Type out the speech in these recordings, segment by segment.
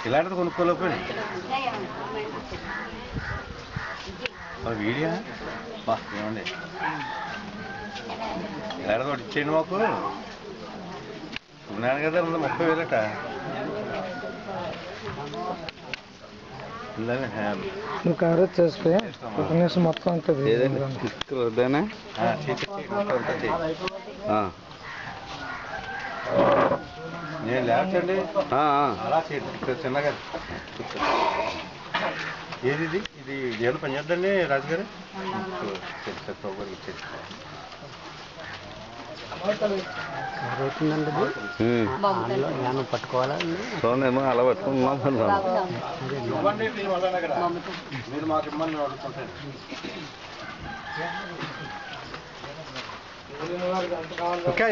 ఇలాంటిది కొనుక్కోలేకపోయి వీడియో బా ఏమండి ఇలాంటిది ఒకటి ఇచ్చేయండి మాకు ఉన్నాను కదా 30,000 నువ్వు కవరేజ్ చేసుకుని ఒక నిమిషం మొత్తం ఉంటుంది నేను లేచండి అలా చేయండి చిన్నగా ఏది ఇది ఏమైనా పని చేద్దండి రాజుగారు ఇచ్చేది పట్టుకోవాలా చూడండి అలా పట్టుకున్నాం మీరు మాకు ఇమ్మని అడుగుతుంటాను ఇంకా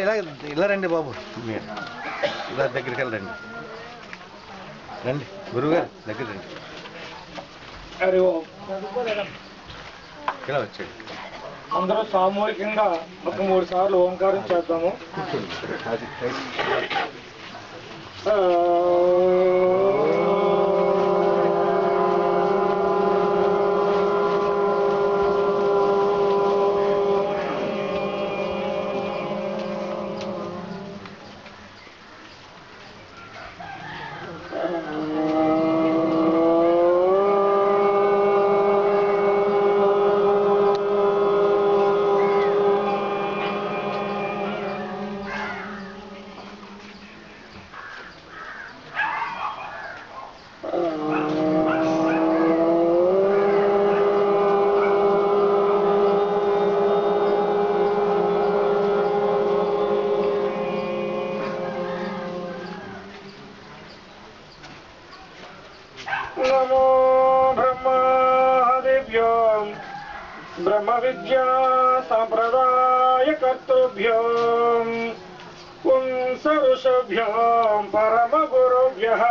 ఇలా రండి బాబు మీరు ఇలా దగ్గరికి వెళ్ళండి రండి గురువుగారు దగ్గర రండి ఇలా వచ్చేది అందరూ సామూహికంగా ఒక 3 సార్లు ఓంకారం చేద్దాము. ब्रह्म विद्या संप्रदाय कर्तृभ्यो पुंसऋषभ्यो परम गुरुभ्यः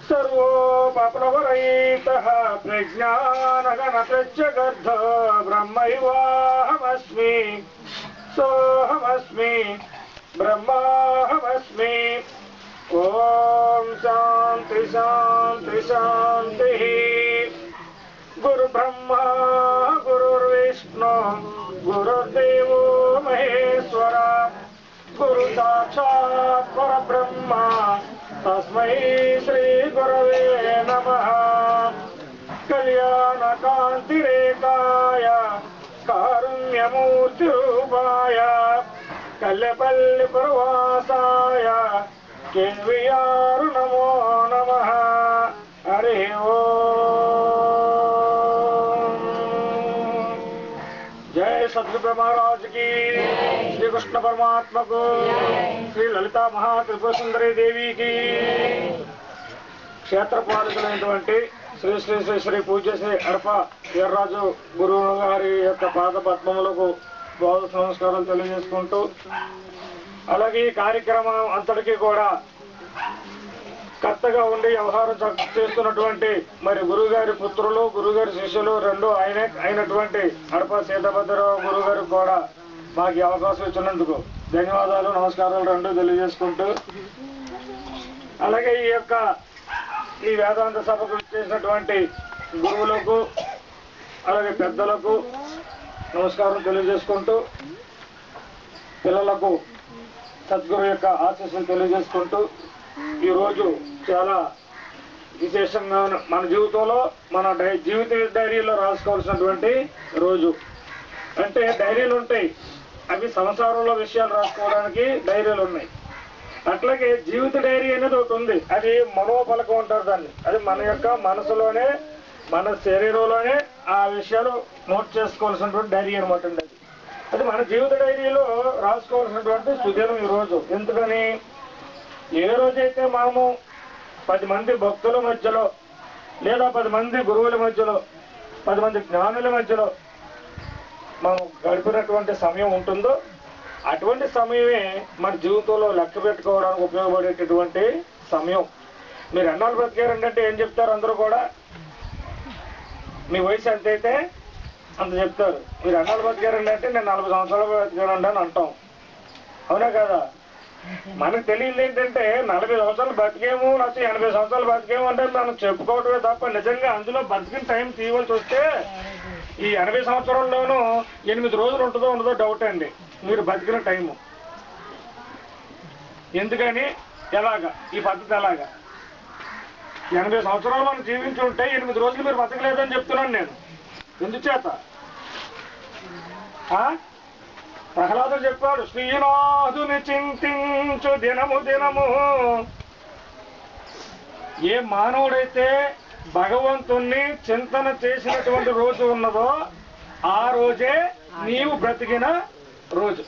सर्वोपप्लवरहितः प्रज्ञानगणप्रत्यगर्धो ब्रह्मैवाहमस्मि सोऽहमस्मि ब्रह्माहमस्मि ओम शांति शांति शांति गुरु ब्रह्मा गुरुर्विष्णु गुरुर्देवो महेश्वर गुरु साक्षात् परब्रह्म तस्मै श्री गुरवे नमः कल्याण कांतिरेकाय कारुण्यमूर्तिरूपाय कल्यपल्लि प्रवासाय केन्वियारु नमो नमः हरि ओम जय सद्गुरु महाराज की श्री कृष्ण परमात्मा को श्री ललिता महात्रिपुर सुंदरी देवी की क्षेत्र पालకులైనటువంటి శ్రీ శ్రీ శ్రీ శ్రీ పూజ్య శ్రీ అడప వీర్రాజు గురువు గారి యొక్క పాద పద్మములకు బోధ సంస్కారాలు తెలియజేసుకుంటూ అలాగే ఈ కార్యక్రమం అంతటికీ కూడా కర్తగా ఉండి వ్యవహారం చేస్తున్నటువంటి మరి గురువుగారి పుత్రులు గురువుగారి శిష్యులు రెండు అయినటువంటి అడప సీతాభద్రరావు గురువు గారికి కూడా మాకు అవకాశం ఇచ్చినందుకు ధన్యవాదాలు నమస్కారాలు రెండు తెలియజేసుకుంటూ అలాగే ఈ వేదాంత సభకు చేసినటువంటి గురువులకు అలాగే పెద్దలకు నమస్కారం తెలియజేసుకుంటూ పిల్లలకు సద్గురు యొక్క ఆశీస్సులు తెలియజేసుకుంటూ ఈరోజు చాలా విశేషంగా మన జీవితంలో మన జీవిత డైరీలో రాసుకోవాల్సినటువంటి రోజు. అంటే డైరీలు ఉంటాయి, అవి సంసారంలో విషయాలు రాసుకోవడానికి డైరీలు ఉన్నాయి. అట్లాగే జీవిత డైరీ అనేది ఒకటి ఉంది, అది మనోఫలకం అంటారు దాన్ని. అది మన యొక్క మనసులోనే మన శరీరంలోనే ఆ విషయాలు నోట్ చేసుకోవాల్సినటువంటి డైరీ అనమాట అండి. అది మన జీవిత డైరీలో రాసుకోవాల్సినటువంటి సుదినం ఈరోజు. ఎందుకని ఏ రోజైతే మనము 10 మంది భక్తుల మధ్యలో లేదా 10 మంది గురువుల మధ్యలో 10 మంది జ్ఞానుల మధ్యలో మనం గడిపినటువంటి సమయం ఉంటుందో అటువంటి సమయమే మన జీవితంలో లెక్క పెట్టుకోవడానికి ఉపయోగపడేటటువంటి సమయం. మీరు ఎన్నాళ్ళు బ్రతికారంటే ఏం చెప్తారు? అందరూ కూడా మీ వయసు ఎంతైతే అంత చెప్తారు. మీరు ఎన్నాళ్ళు బతికారండి అంటే నేను 40 సంవత్సరాలు బతికానండి అని అంటాం, అవునా కదా? మనకు తెలియదు ఏంటంటే 40 సంవత్సరాలు బతికేమో లేకపోతే 80 సంవత్సరాలు బతికేమో అంటే మనం చెప్పుకోవటమే తప్ప నిజంగా అందులో బతికిన టైం తీయవలసి వస్తే ఈ 80 సంవత్సరాల్లోనూ 8 రోజులు ఉంటుందో ఉండదో డౌట్ అండి మీరు బతికిన టైము. ఎందుకని ఎలాగా ఈ పద్ధతి ఎలాగా 80 సంవత్సరాలు మనం జీవించి ఉంటే 8 రోజులు మీరు బతకలేదని చెప్తున్నాను నేను. ఎందుచేత ప్రహ్లాదుడు చెప్పాడు, శ్రీనాథుని చింతించు దినము దినము. ఏ మానవుడైతే భగవంతుణ్ణి చింతన చేసినటువంటి రోజు ఉన్నదో ఆ రోజే నీవు బ్రతికిన రోజు.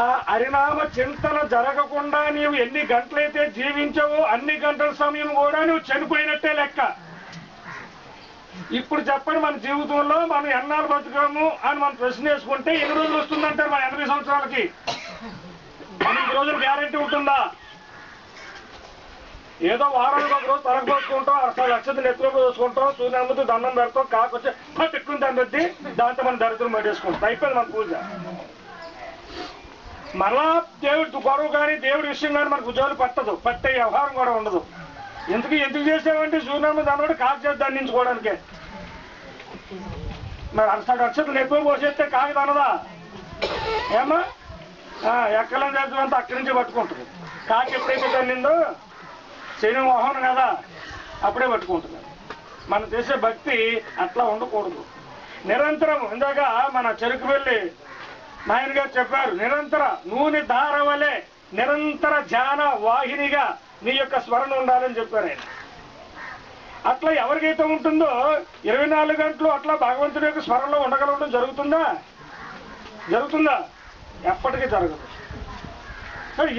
ఆ హరినామ చింతన జరగకుండా నీవు ఎన్ని గంటలైతే జీవించావో అన్ని గంటల సమయం కూడా నువ్వు చనిపోయినట్టే లెక్క. ఇప్పుడు చెప్పండి, మన జీవితంలో మనం ఎన్నాళ్ళు బతుకాము అని మనం ప్రశ్న వేసుకుంటే ఎన్ని రోజులు వస్తుందంటారు? మన 80 సంవత్సరాలకి 8 రోజులు గ్యారెంటీ ఉంటుందా? ఏదో వారానికి ఒక రోజు తలకు పోసుకుంటాం, అసలు లక్షలు ఎత్తులో పోసుకుంటాం, సూర్యనమ్మతో దండం పెడతాం, కాకొచ్చి పెట్టుకుని దాన్ని పెట్టి దాంతో మనం దరిద్రం పెట్టేసుకుంటాం, అయిపోయింది మన పూజ. మరలా దేవుడి గొడవ కానీ దేవుడి విషయం కానీ మనకు ఉద్యోగాలు పట్టే వ్యవహారం కూడా ఉండదు. ఎందుకు చేసామంటే సూర్యనమ్మ దాన్ని కాకు చేసి దండించుకోవడానికే. మరి అసలు అక్షతలు ఎక్కువ పోసేస్తే కాకి తనదా ఏమా? ఎక్కలని చేద్దామంతా అక్కడి నుంచి పట్టుకుంటుంది. కాకి ఎప్పుడైతే దండిందో శని మోహన్ కదా అప్పుడే పట్టుకుంటుంది. మనం చేసే భక్తి అట్లా ఉండకూడదు. నిరంతరం ఇందాక మన చెరుకు వెళ్ళి నాయన గారు చెప్పారు, నిరంతర నూనె ధార వలె నిరంతర ధ్యాన వాహినిగా నీ యొక్క స్మరణ ఉండాలని చెప్పారు ఆయన. అట్లా ఎవరికైతే ఉంటుందో 24 గంటలు అట్లా భగవంతుడి యొక్క స్మరణలో ఉండగలగడం జరుగుతుందా? ఎప్పటికీ జరగదు.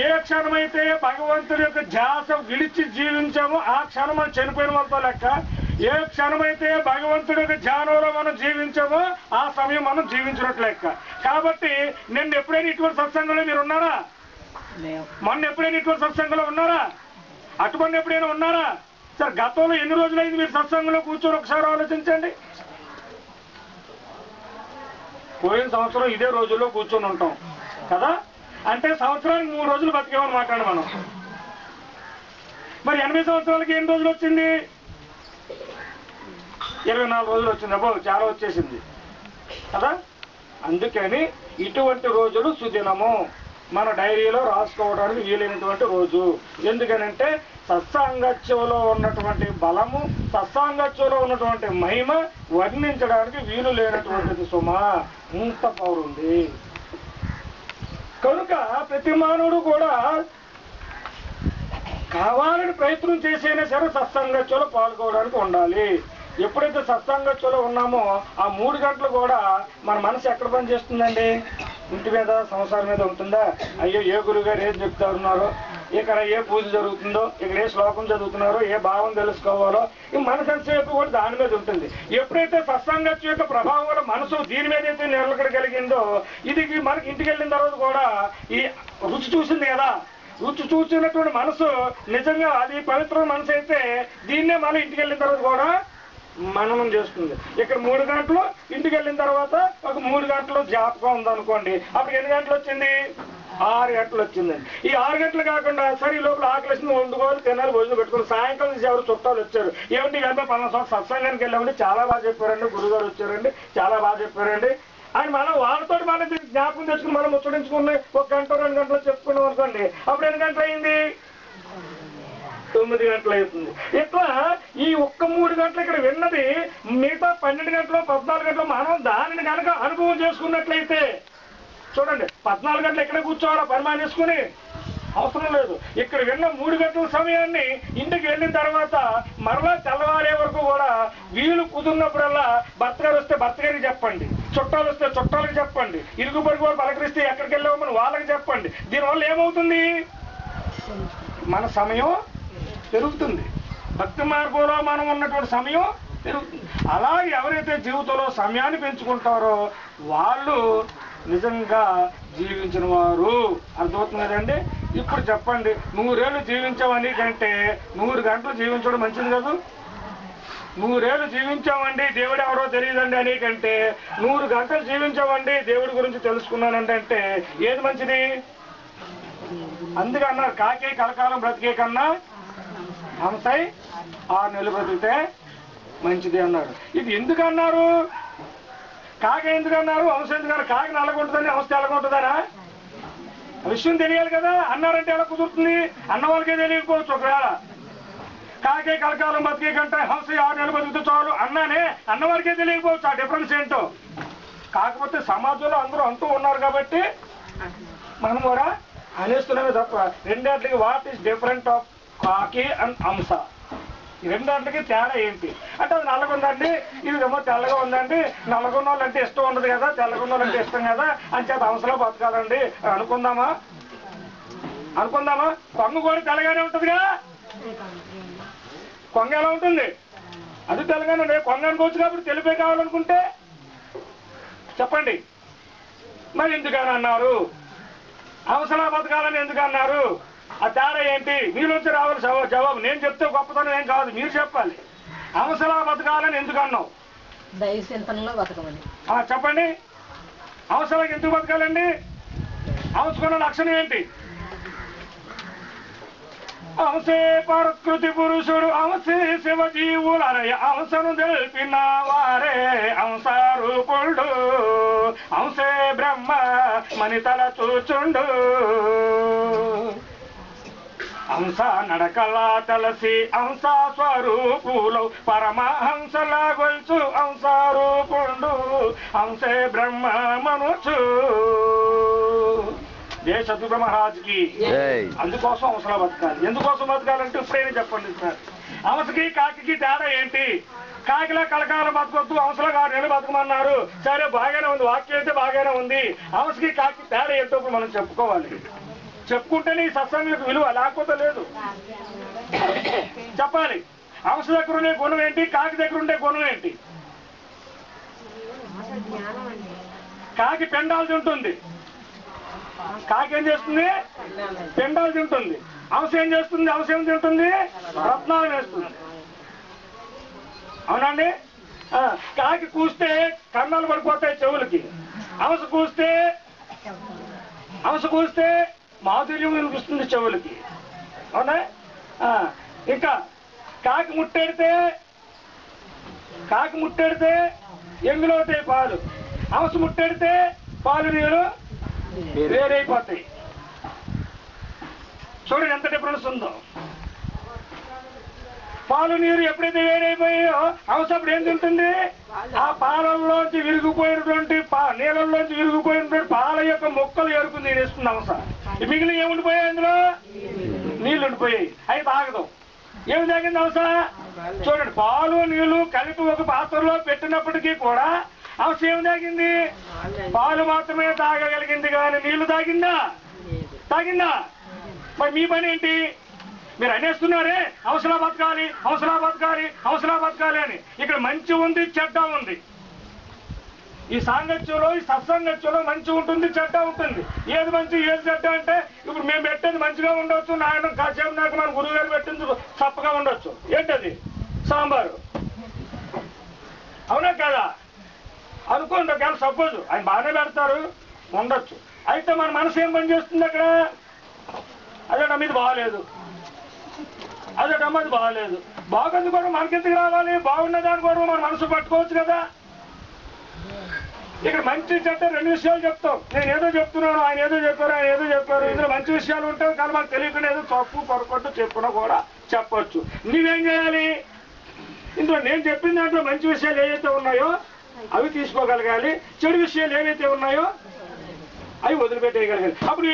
ఏ క్షణమైతే భగవంతుడి యొక్క ధ్యాస విడిచి జీవించామో ఆ క్షణం మనం చనిపోయిన వాళ్ళతో లెక్క. ఏ క్షణమైతే భగవంతుడి యొక్క ధ్యానంలో మనం జీవించామో ఆ సమయం మనం జీవించినట్లు లెక్క. కాబట్టి నిన్న ఎప్పుడైనా ఇటువంటి సత్సంగంలో మీరు ఉన్నారా? మొన్న ఎప్పుడైనా ఇటువంటి సత్సంగంలో ఉన్నారా? అటువంటి ఎప్పుడైనా ఉన్నారా? సార్ గతంలో ఎన్ని రోజులైంది మీరు సత్సంగంలో కూర్చొని ఒకసారి ఆలోచించండి. పోయిన సంవత్సరం ఇదే రోజుల్లో కూర్చొని ఉంటాం కదా. అంటే సంవత్సరానికి 3 రోజులు బతికేమని మాట్లాడు మనం. మరి 80 సంవత్సరాలకి ఎన్ని రోజులు వచ్చింది? 24 రోజులు వచ్చింది. అబ్బో చాలా వచ్చేసింది కదా. అందుకని ఇటువంటి రోజులు సుదినము మన డైరీలో రాసుకోవడానికి వీలైనటువంటి రోజు. ఎందుకనంటే సత్సాంగత్యంలో ఉన్నటువంటి బలము, సత్సాంగత్యంలో ఉన్నటువంటి మహిమ వర్ణించడానికి వీలు లేనటువంటిది సుమా. ఇంత పవర్ ఉంది. కనుక ప్రతి మానవుడు కూడా కావాలని ప్రయత్నం చేసైనా సరే సత్సంగత్యంలో పాల్గొనడానికి ఉండాలి. ఎప్పుడైతే సత్సంగత్యంలో ఉన్నామో ఆ 3 గంటలు కూడా మన మనసు ఎక్కడ పని చేస్తుందండి? ఇంటి మీద, సంసారం మీద ఉంటుందా? అయ్యో ఏ గురువు గారు ఏం చెప్తా ఉన్నారో, ఇక్కడ ఏ పూజ జరుగుతుందో, ఇక్కడ ఏ శ్లోకం చదువుతున్నారో, ఏ భావం తెలుసుకోవాలో, ఈ మనసు ఎంతసేపు కూడా దాని మీద ఉంటుంది. ఎప్పుడైతే సత్సంగత్యం యొక్క ప్రభావం వల్ల మనసు దీని మీద అయితే నిలకడగలిగిందో ఇది మనకి ఇంటికి వెళ్ళిన తర్వాత కూడా ఈ రుచి చూసింది కదా. రుచి చూసినటువంటి మనసు నిజంగా అది పవిత్రమైన మనసు అయితే దీన్నే మళ్ళీ ఇంటికి వెళ్ళిన తర్వాత కూడా మననం చేస్తుంది. ఇక్కడ 3 గంటలు, ఇంటికి వెళ్ళిన తర్వాత ఒక 3 గంటలు జ్ఞాపకం ఉందనుకోండి, అప్పుడు ఎన్ని గంటలు వచ్చింది? 6 గంటలు వచ్చిందండి. ఈ 6 గంటలు కాకుండా సరే ఈ లోపల ఆకలిసింది, వండుకోవాలి, తినాలి, భోజనం పెట్టుకుని సాయంకాలం నుంచి ఎవరు చుట్టాలు వచ్చారు, ఏమిటి 80 సంవత్సరాలు సత్సంగానికి వెళ్ళామండి, చాలా బాగా చెప్పారండి, గురుగారు వచ్చారండి, చాలా బాగా చెప్పారండి అని మనం వాళ్ళతో మనం జ్ఞాపకం తెచ్చుకుని మనం ముచ్చడించుకుని 1 గంట 2 గంటలు చెప్పుకున్నాం అనుకోండి, అప్పుడు ఎన్ని గంటలు అయింది? 9 గంటలు అవుతుంది. ఇట్లా ఈ ఒక్క 3 గంటలు ఇక్కడ విన్నది మిగతా 12 గంటలు 14 గంటలు మనం దానిని కనుక అనుభవం చేసుకున్నట్లయితే చూడండి, 14 గంటలు ఎక్కడ కూర్చోవాలా పని మానేసుకుని అవసరం లేదు. ఇక్కడ విన్న 3 గంటల సమయాన్ని ఇంటికి వెళ్ళిన తర్వాత మరలా తెల్లవారే వరకు కూడా వీలు కుదిరినప్పుడల్లా భర్త గారు వస్తే భర్త గారికి చెప్పండి, చుట్టాలు వస్తే చుట్టాలకు చెప్పండి, ఇరుగు పొరుగు వారు పలకరిస్తే ఎక్కడికి వెళ్ళామని వాళ్ళకి చెప్పండి. దీనివల్ల ఏమవుతుంది? మన సమయం పెరుగుతుంది. భక్తి మార్గంలో మనం ఉన్నటువంటి సమయం పెరుగుతుంది. అలాగే ఎవరైతే జీవితంలో సమయాన్ని పెంచుకుంటారో వాళ్ళు నిజంగా జీవించిన వారు. అర్థమవుతుంది కదండి. ఇప్పుడు చెప్పండి, 100 ఏళ్ళు జీవించామని కంటే 100 గంటలు జీవించడం మంచిది కదా. 100 ఏళ్ళు జీవించామండి దేవుడు ఎవరో తెలియదండి అనేకంటే 100 గంటలు జీవించామండి దేవుడి గురించి తెలుసుకున్నానంటే ఏది మంచిది? అందుకే అన్నారు కాకే కలకాలం బ్రతికే కన్నా హంసై 6 నెలలు బ్రతికితే మంచిది అన్నారు. ఇది ఎందుకు అన్నారు? కాకి ఎందుకు అన్నారు, హంస ఎందుకన్నారు? కాకి నల్లగుంటుందని హంస తెల్లగుంటుందనా? విషయం తెలియాలి కదా. అన్నారంటే ఎలా కుదురుతుంది? అన్న వాళ్ళకే తెలియకపోవచ్చు. ఒకవేళ కాకే కలకాలం బతికే కంటే హంస 6 నెలలు బతికితే చాలు అన్నానే అన్నవారికే తెలియకపోవచ్చు ఆ డిఫరెన్స్ ఏంటో. కాకపోతే సమాజంలో అందరూ అంటూ ఉన్నారు కాబట్టి మనం కూడా అనేస్తున్నామే తప్ప రెండాటికి వాట్ ఈస్ డిఫరెంట్ ఆఫ్ కాకి అండ్ హంస, ఈ రెండాటికి తేడా ఏంటి అంటే అది నల్లగుందండి, ఇది ఏమో తెల్లగా ఉందండి, నల్లగున్న వాళ్ళంటే ఇష్టం ఉండదు కదా, తెల్లగున్న వాళ్ళంటే ఇష్టం కదా అని చేత హంసలో బతకాలండి అనుకుందామా? కొంగ కూడా తెల్లగానే ఉంటుందిగా. కొంగ ఎలా ఉంటుంది? అది తెల్లగానే కొంగ అనుకోవచ్చు కాబట్టి తెలిపే కావాలనుకుంటే చెప్పండి. మరి ఎందుకని అన్నారు? హంసలా బతకాలని ఎందుకు అన్నారు? ఆ తేడా ఏంటి? మీలోంచి రావాలి జవాబు. నేను చెప్తే గొప్పతనం ఏం కాదు, మీరు చెప్పాలి. హంసలా బతకాలని ఎందుకు అన్నావు? దైవచింతనలో బతకమని. చెప్పండి. హంసలాకి ఎందుకు బతకాలండి? హంసకున్న లక్షణం ఏంటి? హంసే ప్రకృతి పురుషుడు, హంసే శివజీవులనయ హంసను తెలిపిన వారే హంసారూపుడు, హంసే బ్రహ్మ మనితల చూచుండు, హంస నడకలా తలసి హంస స్వరూపులు పరమహంసలా గొలుచు హంసారూపుండు, హంసే బ్రహ్మ మనుచు. జయ సద్గురు మహారాజ్కి. అందుకోసం హంసలా బతకాలి. ఎందుకోసం బతకాలంటే ఇప్పుడైనా చెప్పండి సార్. హంసకి కాకి తేడా ఏంటి? కాకిలా కలకాలం బతకొద్దు, హంసలో 6 నెలలు బతకమన్నారు. సరే బాగానే ఉంది, వాక్యం అయితే బాగానే ఉంది. హంసకి కాకి తేడా ఏంటో మనం చెప్పుకోవాలి. చెప్పుకుంటేనే ఈ సత్సంగం విలువ, లేకపోతే లేదు. చెప్పాలి. హంస దగ్గర ఉండే గుణం ఏంటి? కాకి దగ్గర ఉండే గుణం ఏంటి? కాకి పెండాలు తింటుంది. కాకి ఏం చేస్తుంది? పెండాలు తింటుంది. హంస ఏం చేస్తుంది? హంస ఏం తింటుంది? రత్నాలు వేస్తుంది. అవునండి. కాకి కూస్తే కన్నాలు పడిపోతాయి చెవులకి, హంస కూస్తే మాధుర్యం వినిపిస్తుంది చెవులకి. అవునా? ఇంకా కాకి ముట్టెడితే ఎంగులవుతాయి పాలు, హంస ముట్టెడితే పాలు నీరు వేరైపోతాయి. చూడండి ఎంత డిఫరెన్స్ ఉందో. పాలు నీరు ఎప్పుడైతే వేరైపోయాయో హంస అప్పుడు ఏం తింటుంది? ఆ పాలల్లోంచి విరిగిపోయినటువంటి నీళ్ళల్లోంచి విరిగిపోయినటువంటి పాల యొక్క మొక్కలు ఏరుకుని తినేస్తుంది హంస. మిగిలిన ఏముండిపోయాయి? అందులో నీళ్లు ఉండిపోయాయి. అవి తాగదు. ఏమి తాగింది హంస? చూడండి, పాలు నీళ్లు కలిపి ఒక పాత్రలో పెట్టినప్పటికీ కూడా హంస ఏమి తాగింది? పాలు మాత్రమే తాగగలిగింది కానీ నీళ్లు తాగిందా? మరి మీ పని ఏంటి? మీరు అనేస్తున్నారే హంసలా బతకాలి అని. ఇక్కడ మంచి ఉంది, చెడ్డ ఉంది. ఈ సాంగత్యంలో, ఈ సత్సంగత్యంలో మంచి ఉంటుంది, చెడ్డ ఉంటుంది. ఏది మంచి ఏది చెడ్డ అంటే ఇప్పుడు మేము పెట్టేది మంచిగా ఉండొచ్చు, నాయన కాసేపు నాకు మన గురువు గారు పెట్టింది చప్పగా ఉండొచ్చు. ఏంటది? సాంబారు. అవునా కదా? అనుకోండి. ఒకవేళ సపోజ్ ఆయన బాగానే పెడతారు, ఉండొచ్చు. అయితే మన మనసు ఏం పని చేస్తుంది అక్కడ? అదేటమ్మా ఇది బాగాలేదు, అది బాగాలేదు. బాగుంది కూడా మనకెందుకు రావాలి? బాగున్న దాని కూడా మన మనసు పట్టుకోవచ్చు కదా. ఇక్కడ మంచి చెడ్డ 2 విషయాలు చెప్తాం. నేను ఏదో చెప్తున్నాను, ఆయన ఏదో చెప్పారు. ఇందులో మంచి విషయాలు ఉంటాయి కానీ మాకు తెలియకుండా ఏదో తప్పు పొరపాటు చెప్పుకున్నా కూడా చెప్పొచ్చు. నువ్వేం చేయాలి? ఇందులో నేను చెప్పిన దాంట్లో మంచి విషయాలు ఏవైతే ఉన్నాయో అవి తీసుకోగలగాలి, చెడు విషయాలు ఏవైతే ఉన్నాయో అవి వదిలిపెట్టేయగలగాలి. అప్పుడు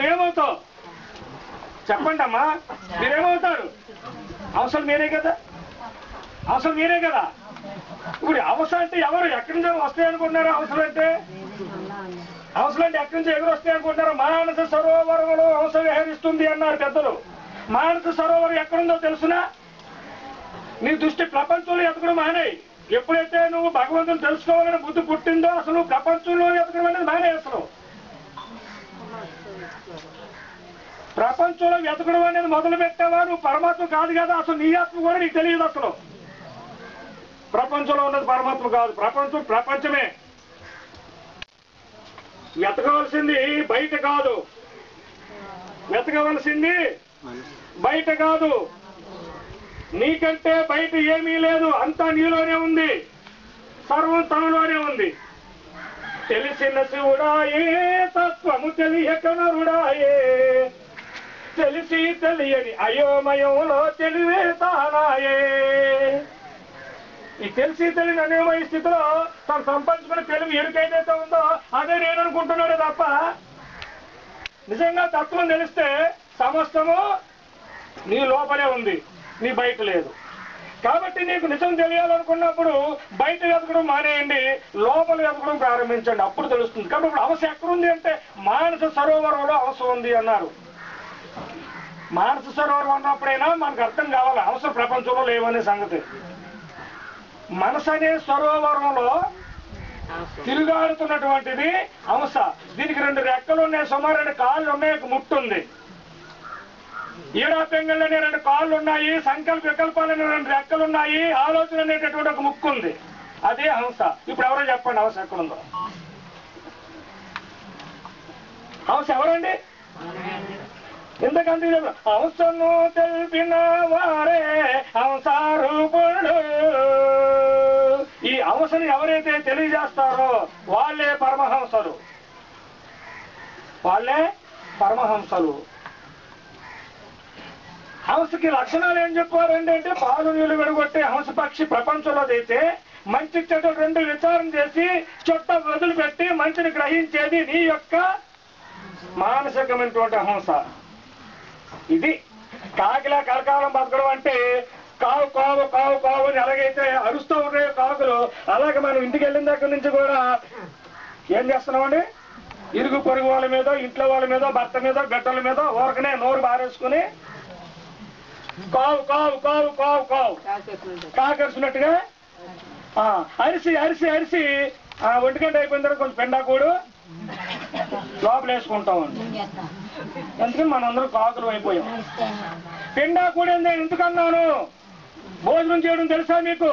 ఏమవుతావు? చెప్పండి అమ్మా, మీరేమవుతారు? అవసరం మీరే కదా. ఇప్పుడు అవసరం అంటే ఎవరు ఎక్కడి నుంచి వస్తాయి అనుకుంటున్నారు? అవసరం అంటే ఎక్కడి నుంచి ఎగురు వస్తాయి అనుకుంటున్నారు? మానస సరోవరంలో హంస విహరిస్తుంది అన్నారు పెద్దలు. మానస సరోవరం ఎక్కడుందో తెలుసునా? నీ దృష్టి ప్రపంచంలో ఎతకడం మానేయి. ఎప్పుడైతే నువ్వు భగవంతుని తెలుసుకోవాలని బుద్ధి పుట్టిందో అసలు ప్రపంచంలో ఎతకడం అనేది మానే. అసలు ప్రపంచంలో వెతకడం అనేది మొదలు పెట్టావా నువ్వు పరమాత్మ కాదు కదా, అసలు నీ ఆత్మ కూడా నీకు తెలియదు. అసలు ప్రపంచంలో ఉన్నది పరమాత్మ కాదు, ప్రపంచమే. వెతకవలసింది బయట కాదు, వెతకవలసింది బయట కాదు. నీకంటే బయట ఏమీ లేదు, అంతా నీలోనే ఉంది, సర్వం తనలోనే ఉంది. తెలిసిన శివుడాయే తత్వము తెలియక నరుడాయే, తెలిసి తెలియని అయోమయంలో తెలివే తానాయే. ఈ తెలిసి తెలియని అయోమయ స్థితిలో తను సంపాదించుకున్న తెలివి ఎరుకైతే ఉందో అదే నేను అనుకుంటున్నాడే తప్ప నిజంగా తత్వం తెలిస్తే సమస్తము నీ లోపలే ఉంది, నీ బయట లేదు. కాబట్టి నీకు నిజం తెలియాలనుకున్నప్పుడు బయట వెతకడం మానేయండి, లోపల వెతకడం ప్రారంభించండి, అప్పుడు తెలుస్తుంది. కాబట్టి ఇప్పుడు అవసరం ఎక్కడుంది అంటే మానస సరోవరంలో అవసరం ఉంది అన్నారు. మానస సరోవరం అన్నప్పుడైనా మనకు అర్థం కావాలి అవసరం ప్రపంచంలో లేవనే సంగతి. మనసు అనే సరోవరంలో తిరుగాడుతున్నటువంటిది అంశ. దీనికి 2 రెక్కలు ఉన్నాయి, సుమారు 2 కాళ్ళు ఉన్నాయి, ముట్టుంది. ఈడా పెంగళ్ళనే 2 కాళ్ళు ఉన్నాయి, సంకల్ప వికల్పాలనే 2 రెక్కలు ఉన్నాయి, ఆలోచన అనేటటువంటి ఒక ముక్కు ఉంది. అదే హంస. ఇప్పుడు ఎవరో చెప్పండి హంస ఎక్కడుందో? హంస ఎవరండి? ఎందుకంటే హంసను తెలిపిన వారే హంసారూపుడు. ఈ హంసను ఎవరైతే తెలియజేస్తారో వాళ్ళే పరమహంసలు, వాళ్ళే పరమహంసలు. హంసకి లక్షణాలు ఏం చెప్పారండి అంటే పాలు నీళ్లు విడగొట్టే హంస పక్షి ప్రపంచంలో అయితే మంచి చెడు 2 విచారం చేసి చుట్ట వదిలిపెట్టి మంచిని గ్రహించేది నీ యొక్క మానసికమైనటువంటి హంస. ఇది కాకిలా కలకాలం బతకడం అంటే కావు కావు కావు కావు అని ఎలాగైతే అరుస్తూ ఉంటాయో కాకులు, అలాగే మనం ఇంటికి వెళ్ళిన దగ్గర నుంచి కూడా ఏం చేస్తున్నామండి, ఇరుగు పొరుగు వాళ్ళ మీద, ఇంట్లో వాళ్ళ మీద, భర్త మీద, బిడ్డల మీద ఊరకనే నోరు బారేసుకుని కావు కావు కావు కావు కావు కాకరిసినట్టుగా అరిసి అరిసి అరిసి 1 గంట అయిపోయిన తర్వాత కొంచెం పెండాకూడు లోపల వేసుకుంటామండి. ఎందుకని మనందరం కాకులు అయిపోయాం. పెండాకూడు ఎందుకన్నాను? భోజనం చేయడం తెలుసా మీకు?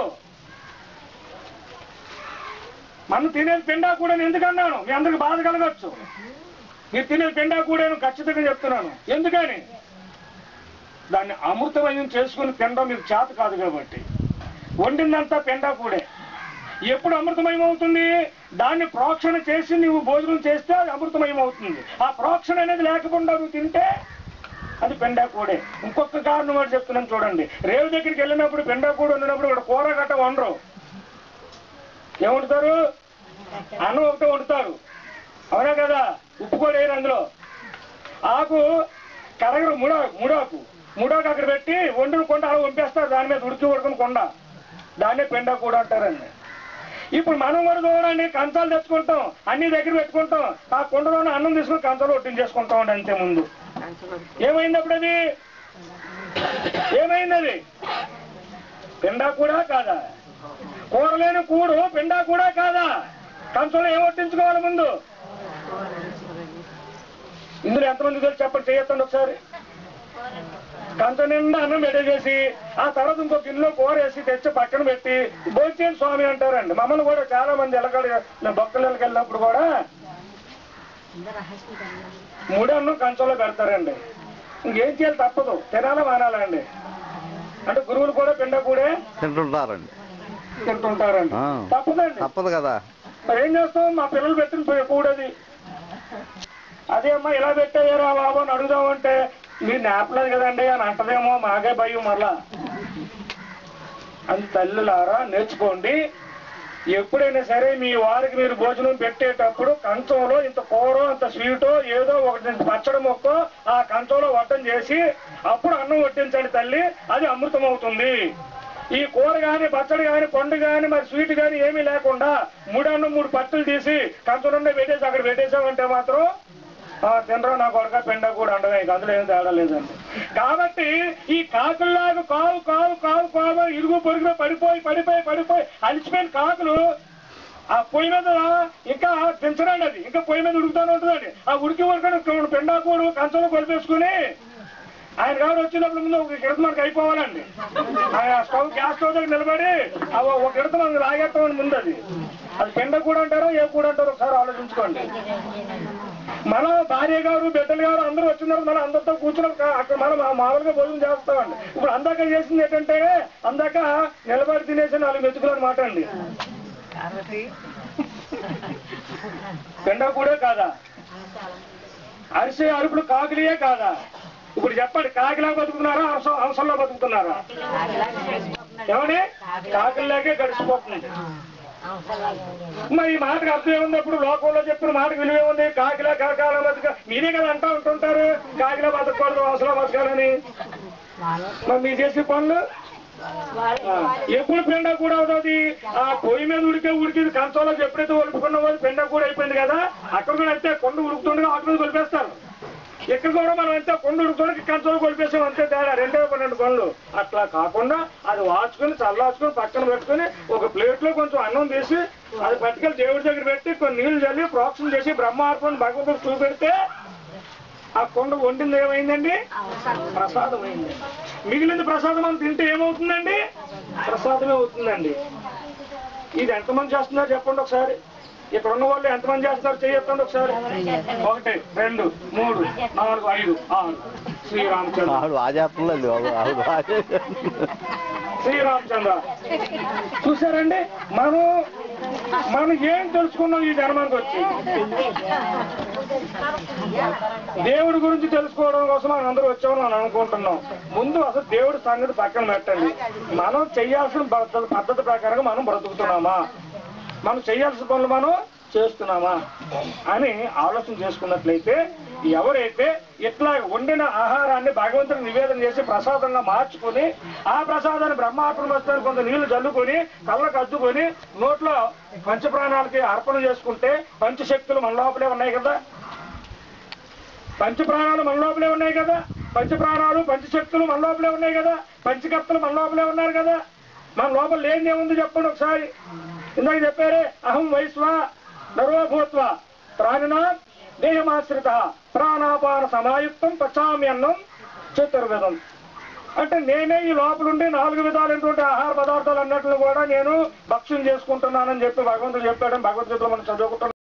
మనం తినేది పెండాకూడని ఎందుకన్నాను? మీ అందరికి బాధ కలగచ్చు. మీరు తినేది పెండాకూడని ఖచ్చితంగా చెప్తున్నాను. ఎందుకని? దాన్ని అమృతమయం చేసుకుని తినడం మీకు చేత కాదు కాబట్టి. వండిందంతా పెండాకూడే. ఎప్పుడు అమృతమయం అవుతుంది? దాన్ని ప్రోక్షణ చేసి నువ్వు భోజనం చేస్తే అది అమృతమయం అవుతుంది. ఆ ప్రోక్షణ అనేది లేకుండా నువ్వు తింటే అది పెండాకూడే. ఇంకొక కారణం వాడు చెప్తున్నాను చూడండి. రేవు దగ్గరికి వెళ్ళినప్పుడు పెండాకూడు వండినప్పుడు ఇక్కడ కూర గట్ట వండరు. ఏం వండుతారు? అన్నం ఒకటే వండుతారు, అవునా కదా? ఉప్పు కూడా వేయరు అందులో. ఆకు కరగరు, ముడాకు అక్కడ పెట్టి వండిన కొండ అలా వంపేస్తారు, దాని మీద ఉడుకుని కొండ, దాన్నే పెండాకూడు అంటారండి. ఇప్పుడు మనం కూడా చూడండి, కంచాలు తెచ్చుకుంటాం, అన్ని దగ్గర పెట్టుకుంటాం, ఆ కుండలోనే అన్నం తీసుకుని కంచాలు వడ్డించేసుకుంటాం అండి. అంతే ముందు ఏమైంది? అప్పుడు అది ఏమైంది? అది పెండాకూడా కాదా? కూరలేని కూడు పెండాకూడా కాదా? కంచంలో ఏం వడ్డించుకోవాలి ముందు? ఇందులో ఎంతమంది తెలిసి చెప్పండి, చేయొద్దండి ఒకసారి. కంచం నిండా అన్నం పెట్టేసి ఆ తర్వాత ఇంకో గిన్నెలో కూర వేసి తెచ్చి పక్కన పెట్టి భోజనం స్వామి అంటారండి. మమ్మల్ని కూడా చాలా మంది భక్తులకి వెళ్ళినప్పుడు కూడా 3 అన్నం కంచంలో పెడతారండి. ఇంకేం చేయాలి, తప్పదు, తినాలా మానాలండి. అంటే గురువులు కూడా పెండాకూడే తింటుంటారండి. తప్పదు కదా. మరి ఏం చేస్తాం? మా పిల్లలు పెట్టిన కూడది అదే అమ్మా ఇలా పెట్టారా బాబు అని అడుగుదామంటే మీరు నేపలేదు కదండి అని అంటదేమో, మాకే భయం. మరలా అని తల్లులారా నేర్చుకోండి. ఎప్పుడైనా సరే మీ వారికి మీరు భోజనం పెట్టేటప్పుడు కంచంలో ఇంత కూర, ఇంత స్వీటో ఏదో ఒకటి పచ్చడి మొక్కో ఆ కంచంలో వడ్డం చేసి అప్పుడు అన్నం వడ్డించండి తల్లి, అది అమృతం అవుతుంది. ఈ కూర గాని, పచ్చడి గాని, పండు గాని, మరి స్వీట్ గాని ఏమీ లేకుండా 3 అన్నం 3 పచ్చలు తీసి కంచం నుండి పెట్టేసి అక్కడ పెట్టేసామంటే మాత్రం తినరా నా కొడక పెండాకూడు అండగా, అందులో ఏం తేడా లేదండి. కాబట్టి ఈ కాకుల్లాగా కావు కావు కావు కావు ఇరుగు పొరుగులో పడిపోయి అలిసిపోయిన కాకులు ఆ పొయ్యి మీద ఇంకా దించరండి. అది ఇంకా పొయ్యి మీద ఉడుకుతానే ఉంటుందండి. ఆ ఉడికి పెండాకూడు కంచంలో కొలిపేసుకుని గారు వచ్చినప్పుడు ముందు ఒక గిడత మనకి అయిపోవాలండి. గ్యాస్ స్టవ్ దగ్గర నిలబడి ఒక గిడత మనకి లాగేస్తామని ముందు అది కింద కూడా అంటారో ఏ కూడా అంటారో ఒకసారి ఆలోచించుకోండి. మన భార్య గారు బిడ్డలు గారు అందరూ వచ్చినారు, మనం అందరితో కూర్చుని అక్కడ మనం మామూలుగా భోజనం చేస్తామండి. ఇప్పుడు అందాక చేసింది ఏంటంటే అందాక నిలబడి తినేసి 4 మెతుకులు అనమాట అండి. పిండ కూడా కాదా, అరిసే అరుపులు కాకిలియే కాదా? ఇప్పుడు చెప్పండి, కాకిలా బతుకుతున్నారా అంశంలో బతుకుతున్నారా? ఏమని కాకిలాగే గడిచిపోతుంది. మరి ఈ మాటకు అర్థం ఏముంది? ఇప్పుడు లోకంలో చెప్పిన మాటకు విలువ ఏముంది? కాకిలా కాకాల బతుక మీరే కదా అంటా ఉంటుంటారు, కాకిలా బతకూడదు అవసరం బతకాలని. మరి మీరు చేసే పనులు ఎప్పుడు పెండ కూడా అవుతుంది. ఆ పొయ్యి మీద ఉడికేది కంచంలో ఎప్పుడైతే ఒలుపుకున్నామో పెండ కూడా అయిపోయింది కదా. అక్కడ కూడా అయితే కొండ ఉడుకుతుండగా అక్కడ మీద కొలిపేస్తారు. ఇక్కడ కూడా మనం అంతే కొండ ఉడుకుతుండగా కంచంలో కొలిపేసాం అంతే తేడా, 2 పనులు. అట్లా కాకుండా అది వాచుకొని చల్లార్చుకొని పక్కన పెట్టుకుని ఒక ప్లేట్లో కొంచెం అన్నం తీసి అది పట్టుకెళ్ళి దేవుడి దగ్గర పెట్టి కొన్ని నీళ్లు చల్లి ప్రోక్షణ చేసి బ్రహ్మార్పణ భగవంతుడు చూపెడితే ఆ కొండ వండింది ఏమైందండి? ప్రసాదం అయింది. మిగిలింది ప్రసాదం అని తింటే ఏమవుతుందండి? ప్రసాదమే అవుతుందండి. ఇది ఎంతమంది చేస్తున్నారు చెప్పండి ఒకసారి. ఇక్కడ ఉన్న వాళ్ళు ఎంతమంది చేస్తున్నారు చేయొద్దండి ఒకసారి. 1 2 3 4 5 6 శ్రీరామచంద్ర శ్రీరామచంద్ర. చూసారండి, మనం ఏం తెలుసుకున్నాం ఈ జన్మానికి వచ్చి? దేవుడి గురించి తెలుసుకోవడం కోసం మనం అందరూ వచ్చామని మనం అనుకుంటున్నాం. ముందు అసలు దేవుడి సంగతి పక్కన పెట్టండి. మనం చేయాల్సిన పద్ధతి ప్రకారంగా మనం బ్రతుకుతున్నామా, మనం చేయాల్సిన పనులు మనం చేస్తున్నామా అని ఆలోచన చేసుకున్నట్లయితే, ఎవరైతే ఇట్లా వండిన ఆహారాన్ని భగవంతుడికి నివేదన చేసి ప్రసాదంగా మార్చుకుని ఆ ప్రసాదాన్ని బ్రహ్మార్పణ వస్తానికి కొంత నీళ్లు చల్లుకొని కళ్ళకు అద్దుకొని నోట్లో పంచప్రాణాలకి అర్పణ చేసుకుంటే పంచశక్తులు మన లోపలే ఉన్నాయి కదా, పంచప్రాణాలు మన లోపలే ఉన్నాయి కదా, పంచప్రాణాలు పంచశక్తులు మన లోపలే ఉన్నాయి కదా, పంచకర్తలు మన లోపలే ఉన్నారు కదా. మన లోపల లేని ఏముంది చెప్పండి ఒకసారి. ఇందాక చెప్పారే, అహం వైశ్వ నరోభూత్వ ప్రాణినా దేహమాశ్రిత ప్రాణాపాన సమాయుక్తం పచామ్యన్నం చతుర్వేదం. అంటే నేనే ఈ లోపలుండి 4 విధాలైనటువంటి ఆహార పదార్థాలు అన్నట్లు కూడా నేను భక్ష్యం చేసుకుంటున్నానని చెప్పి భగవంతుడు చెప్పాడని భగవద్గీతలో మనం చదువుకుంటున్నాం.